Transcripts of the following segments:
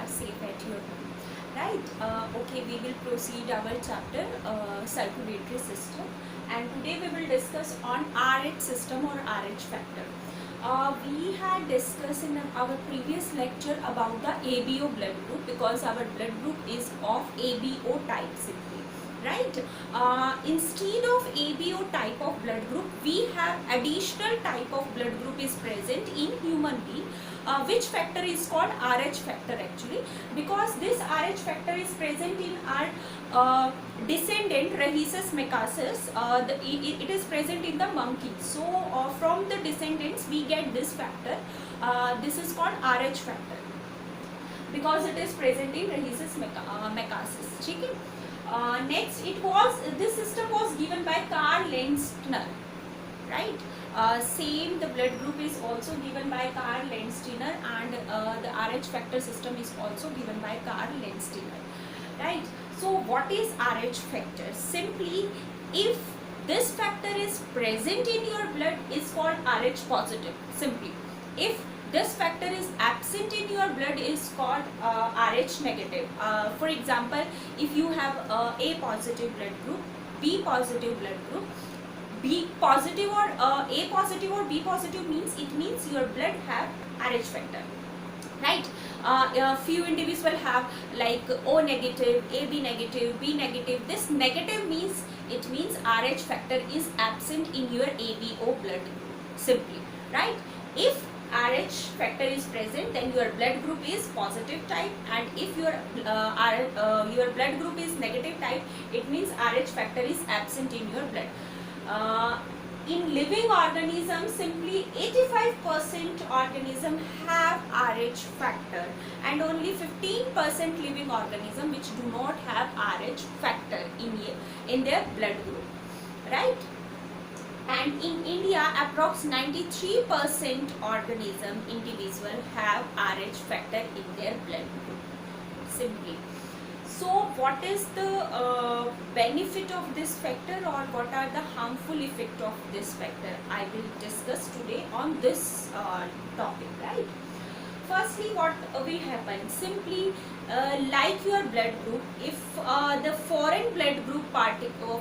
are safe at your home, right? Okay, we will proceed our chapter circulatory system, and today we will discuss on RH system or RH factor. We had discussed in our previous lecture about the ABO blood group, because our blood group is of ABO type simply, right? Instead of ABO type of blood group, we have additional type of blood group is present in human being, which factor is called RH factor actually, because this RH factor is present in our descendant Rhesus macaques. It is present in the monkey. So from the descendants we get this factor. This is called RH factor because it is present in Rhesus macaques. Okay? Next, this system was given by Karl Landsteiner, right? Same, the blood group is also given by Karl Landsteiner, and the RH factor system is also given by Karl Landsteiner, right? So what is RH factor? Simply, if this factor is present in your blood, is called RH positive. Simply, if this factor is absent in your blood, is called RH negative. For example, if you have A positive blood group, B positive blood group, B positive or A positive or B positive means your blood have RH factor, right? A few individuals have like O negative, AB negative, B negative. This negative means RH factor is absent in your ABO blood group simply, right? If RH factor is present, then your blood group is positive type, and if your blood group is negative type, it means RH factor is absent in your blood. In living organisms, simply 85% organism have RH factor, and only 15% living organism which do not have RH factor in their blood group, right? And in India, approx 93% organism individual have RH factor in their blood group simply. So what is the benefit of this factor, or what are the harmful effect of this factor? I will discuss today on this topic, right? Firstly, what will happen? Simply, like your blood group, if the foreign blood group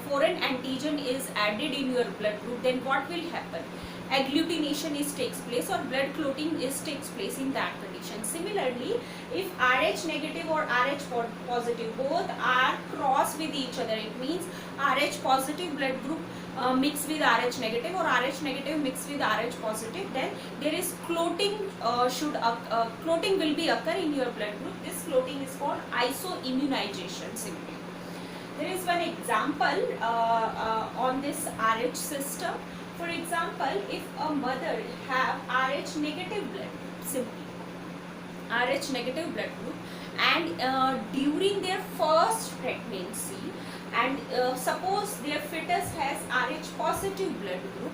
foreign antigen is added in your blood group, then what will happen? Agglutination takes place, or blood clotting takes place in that condition. Similarly, if RH negative or RH positive both are cross with each other, it means RH positive blood group mixed with RH negative, or RH negative mixed with RH positive, then there is clotting clotting will be occur in your blood group. This clotting is called isoimmunization simply. There is one example on this RH system. For example, if a mother have RH negative blood group, simply RH negative blood group, and during their first pregnancy, and suppose their fetus has RH positive blood group,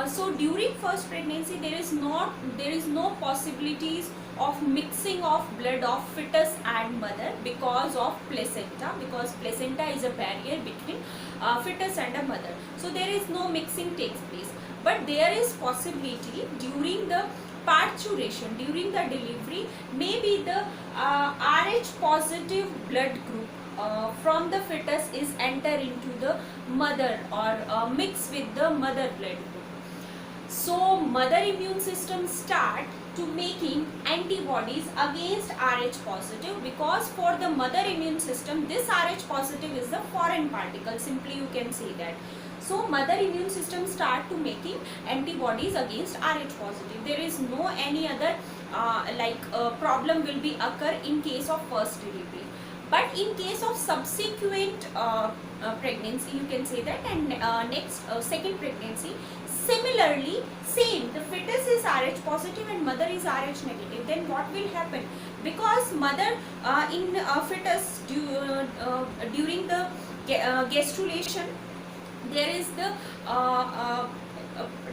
so during first pregnancy there is no possibilities of mixing of blood of fetus and mother because of placenta, because placenta is a barrier between fetus and a mother. So there is no mixing takes place, but there is possibility during the parturition, during the delivery, maybe the RH positive blood group from the fetus is enter into the mother, or mix with the mother blood group. So mother immune system start to making antibodies against RH positive, because for the mother immune system this RH positive is the foreign particle, simply you can say that. So mother immune system start to making antibodies against RH positive. There is no any other problem will be occur in case of first delivery. But in case of subsequent pregnancy, you can say that, and next second pregnancy, similarly same, the fetus is RH positive and mother is RH negative, then what will happen? Because mother in fetus during the gastrulation, there is the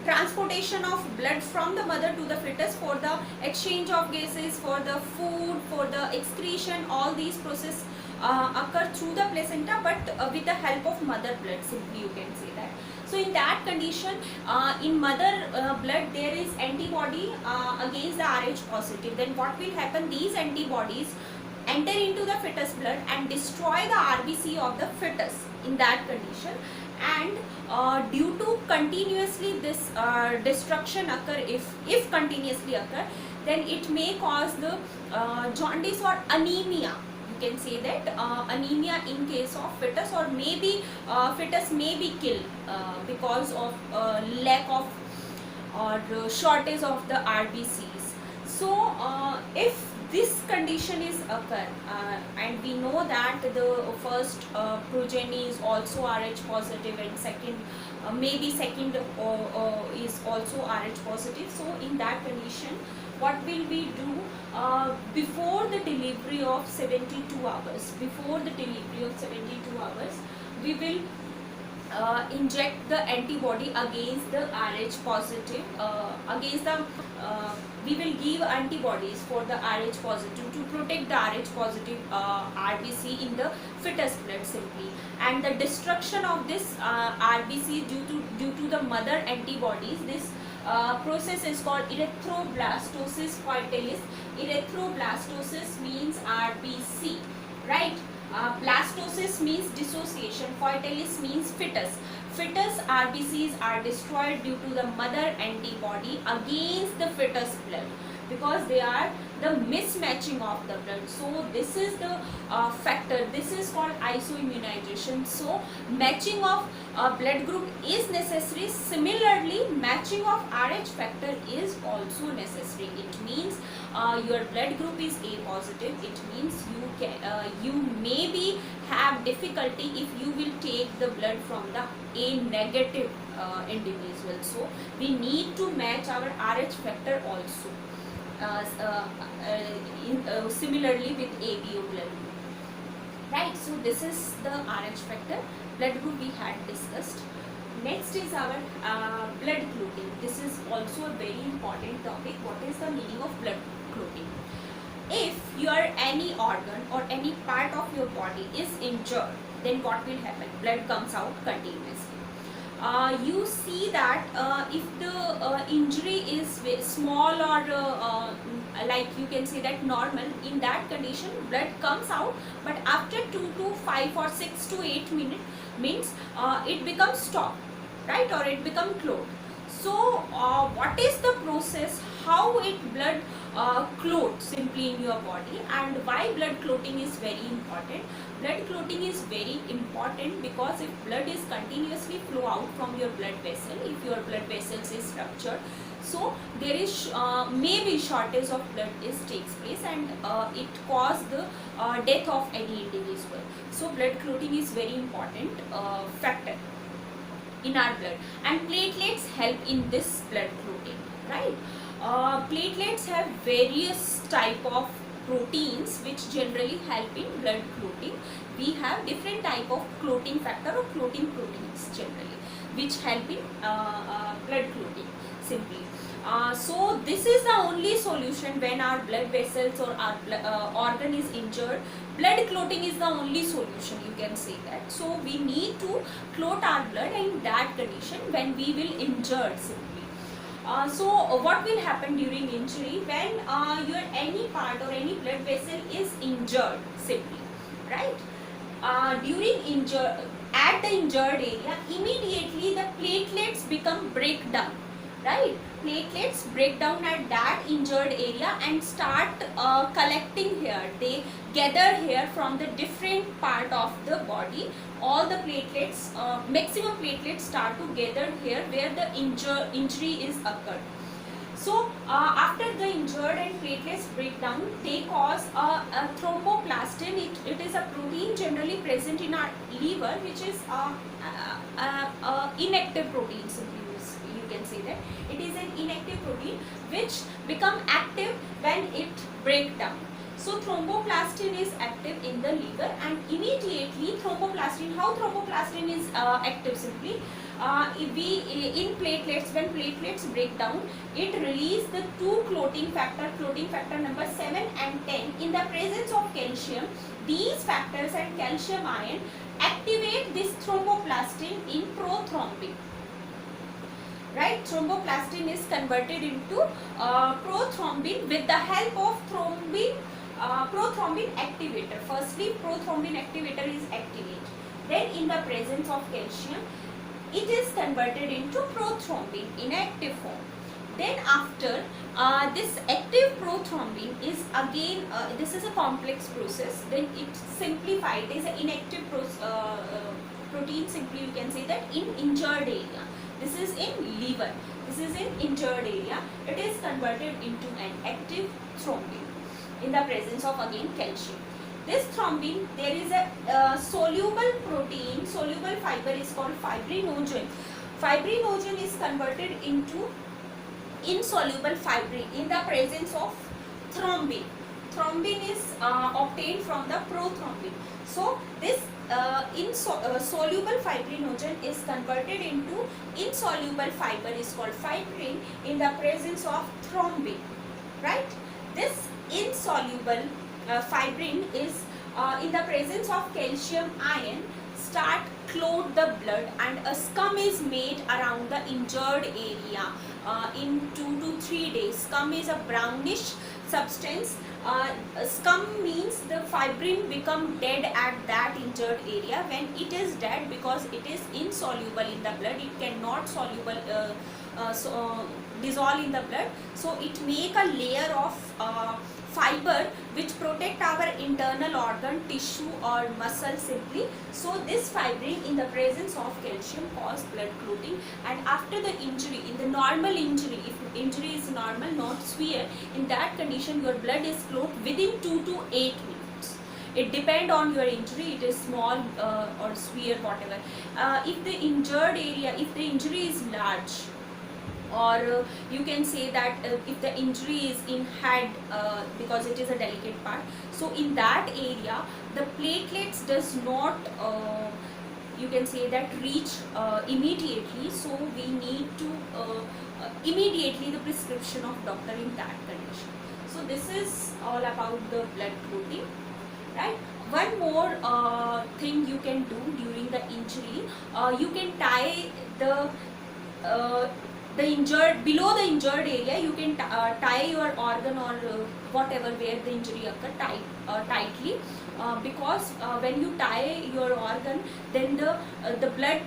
transportation of blood from the mother to the fetus for the exchange of gases, for the food, for the excretion. All these process occur through the placenta, but with the help of mother blood, simply you can say that. So in that condition, in mother blood there is antibody against the Rh positive. Then what will happen? These antibodies enter into the fetus blood and destroy the RBC of the fetus in that condition. And due to continuously this destruction occur, if continuously occur, then it may cause the jaundice or anemia. You can say that anemia in case of fetus, or maybe fetus may be killed because of lack of or shortage of the RBCs. So if this condition is occur, and we know that the first progeny is also Rh positive, and second maybe second is also Rh positive. So in that condition, what will we do? Before the delivery of 72 hours, we will inject the antibody against the Rh positive, we will give antibodies for the Rh positive to protect the Rh positive RBC in the fetus blood simply. And the destruction of this RBC due to the mother antibodies, this process is called erythroblastosis foetalis. Erythroblastosis means RBC, right? Blastosis means dissociation, foetalis means fetus. Fetus RBCs are destroyed due to the mother antibody against the fetus blood, because they are the mismatching of the blood. So this is the factor, this is called isoimmunization. So matching of blood group is necessary. Similarly, matching of Rh factor is also necessary. It means your blood group is A positive. It means you maybe have difficulty if you will take the blood from the A negative individual. So we need to match our Rh factor also. Similarly with ABO blood group, right? So this is the Rh factor. Blood group we had discussed. Next is our blood clotting. This is also a very important topic. What is the meaning of blood clotting? If your any organ or any part of your body is injured, then what will happen? Blood comes out continuously. You see that if the injury is small or like you can say that normal, in that condition blood comes out, but after 2 to 5 or 6 to 8 minutes means it becomes stop, right? Or it becomes clot. So what is the process, how blood clots simply in your body, and why blood clotting is very important? Blood clotting is very important because if blood is continuously flow out from your blood vessel, if your blood vessels is ruptured, so there is maybe shortage of blood takes place, and it cause the death of any individual. So blood clotting is very important factor in our blood, and platelets help in this blood clotting, right? Platelets have various type of proteins which generally help in blood clotting. We have different type of clotting factor or clotting proteins generally which help in blood clotting simply. So this is the only solution when our blood vessels or our organ is injured. Blood clotting is the only solution, you can say that. So we need to clot our blood in that condition when we will injured simply. So what will happen during injury when your any part or any blood vessel is injured simply, right? During at the injured area, immediately the platelets become breakdown, right? Platelets break down at that injured area and start collecting here. They gather here from the different part of the body. All the platelets, maximum platelets start to gather here where the injury is occurred. So after the injured and platelets break down, they cause a thromboplastin. It is a protein generally present in our liver, which is inactive protein simply. You can say that it is an inactive protein which become active when it break down. So thromboplastin is active in the liver, and immediately thromboplastin, how thromboplastin is active simply, in platelets, when platelets break down, it release the two clotting factor number 7 and 10 in the presence of calcium. These factors and calcium ion activate this thromboplastin in prothrombin, right? Thromboplastin is converted into prothrombin with the help of prothrombin activator. Firstly, prothrombin activator is activated. Then in the presence of calcium, it is converted into prothrombin in active form. Then after this active prothrombin is again, this is a complex process, then it simplified is an inactive protein, simply you can say that in injured area. This is in liver, this is in injured area, it is converted into an active thrombin in the presence of again calcium. This thrombin, there is a soluble protein, soluble fiber is called fibrinogen. Fibrinogen is converted into insoluble fibrin in the presence of thrombin. Thrombin is obtained from the prothrombin. So this soluble fibrinogen is converted into insoluble fiber is called fibrin in the presence of thrombin, right? This insoluble fibrin is in the presence of calcium ion start clot the blood, and a scum is made around the injured area in 2 to 3 days. Scum is a brownish substance. Scum means the fibrin become dead at that injured area. When it is dead, because it is insoluble in the blood, it cannot dissolve in the blood, so it make a layer of fiber which protect our internal organ, tissue or muscle simply. So this fibrin in the presence of calcium cause blood clotting, and after the injury, in the normal injury, if injury is normal, not severe, in that condition your blood is clot within 2 to 8 minutes. It depend on your injury, it is small or severe, whatever. If the injured area, if the injury is large, or you can say that if the injury is in head, because it is a delicate part, so in that area the platelets does not you can say that reach immediately, so we need to immediately the prescription of doctor in that condition. So this is all about the blood clotting, right? One more thing you can do during the injury, you can tie the injured, below the injured area, you can tie your organ or whatever where the injury occurred tightly, because when you tie your organ, then the blood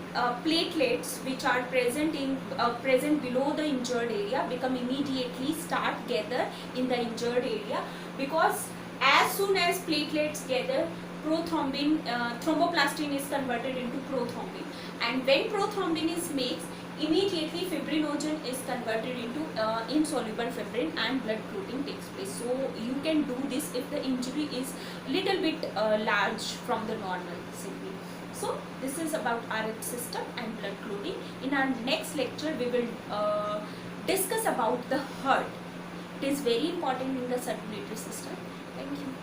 platelets which are present below the injured area become immediately start gather in the injured area, because as soon as platelets gather, prothrombin, thromboplastin is converted into prothrombin, and when prothrombin is mixed, immediately fibrinogen is converted into insoluble fibrin and blood clotting takes place. So you can do this if the injury is little bit large from the normal simply. So this is about RH system and blood clotting. In our next lecture we will discuss about the heart. It is very important in the circulatory system. Thank you.